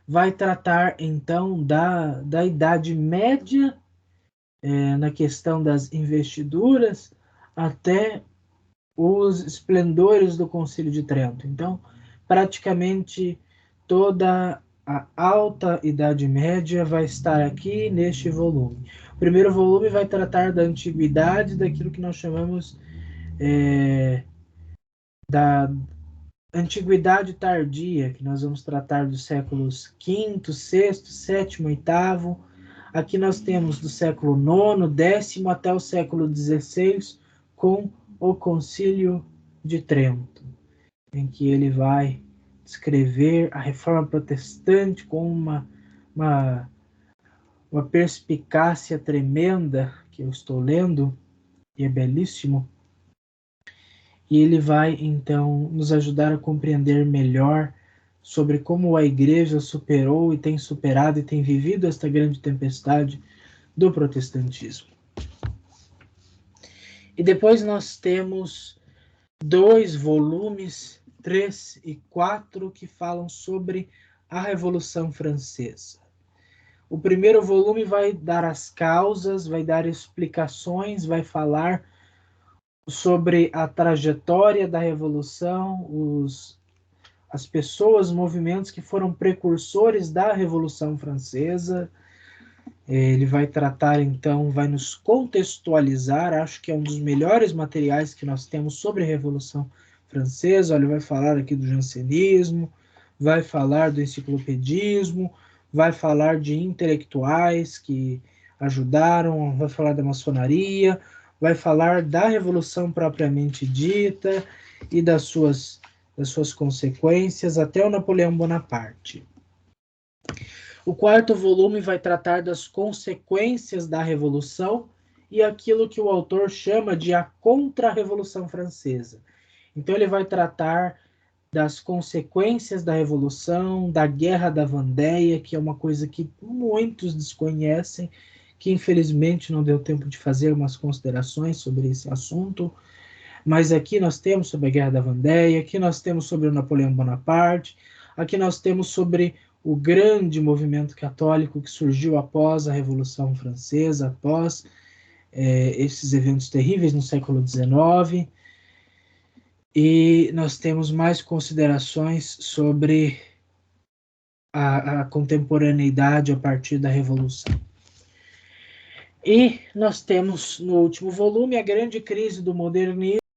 vai tratar então da Idade Média, na questão das investiduras, até os esplendores do Concílio de Trento. Então, praticamente toda a Alta Idade Média vai estar aqui neste volume. O primeiro volume vai tratar da antiguidade, daquilo que nós chamamos da antiguidade tardia, que nós vamos tratar dos séculos V, VI, VII, VIII. Aqui nós temos do século IX, X até o século XVI, com o Concílio de Trento, em que ele vai descrever a Reforma Protestante com uma perspicácia tremenda, que eu estou lendo, e é belíssimo. E ele vai, então, nos ajudar a compreender melhor sobre como a igreja superou e tem superado e tem vivido esta grande tempestade do protestantismo. E depois nós temos 2 volumes, 3 e 4, que falam sobre a Revolução Francesa. O primeiro volume vai dar as causas, vai dar explicações, vai falar sobre a trajetória da Revolução, as pessoas, movimentos que foram precursores da Revolução Francesa. Ele vai tratar, então, vai nos contextualizar, acho que é um dos melhores materiais que nós temos sobre a Revolução Francesa. Ele vai falar aqui do jansenismo, vai falar do enciclopedismo, vai falar de intelectuais que ajudaram, vai falar da maçonaria, vai falar da Revolução propriamente dita e das suas consequências, até o Napoleão Bonaparte. O quarto volume vai tratar das consequências da Revolução e aquilo que o autor chama de a Contra-Revolução Francesa. Então ele vai tratar das consequências da Revolução, da Guerra da Vendéia, que é uma coisa que muitos desconhecem, que infelizmente não deu tempo de fazer umas considerações sobre esse assunto, mas aqui nós temos sobre a Guerra da Vendéia, aqui nós temos sobre o Napoleão Bonaparte, aqui nós temos sobre o grande movimento católico que surgiu após a Revolução Francesa, após esses eventos terríveis no século XIX, e nós temos mais considerações sobre a contemporaneidade a partir da Revolução. E nós temos no último volume a grande crise do modernismo,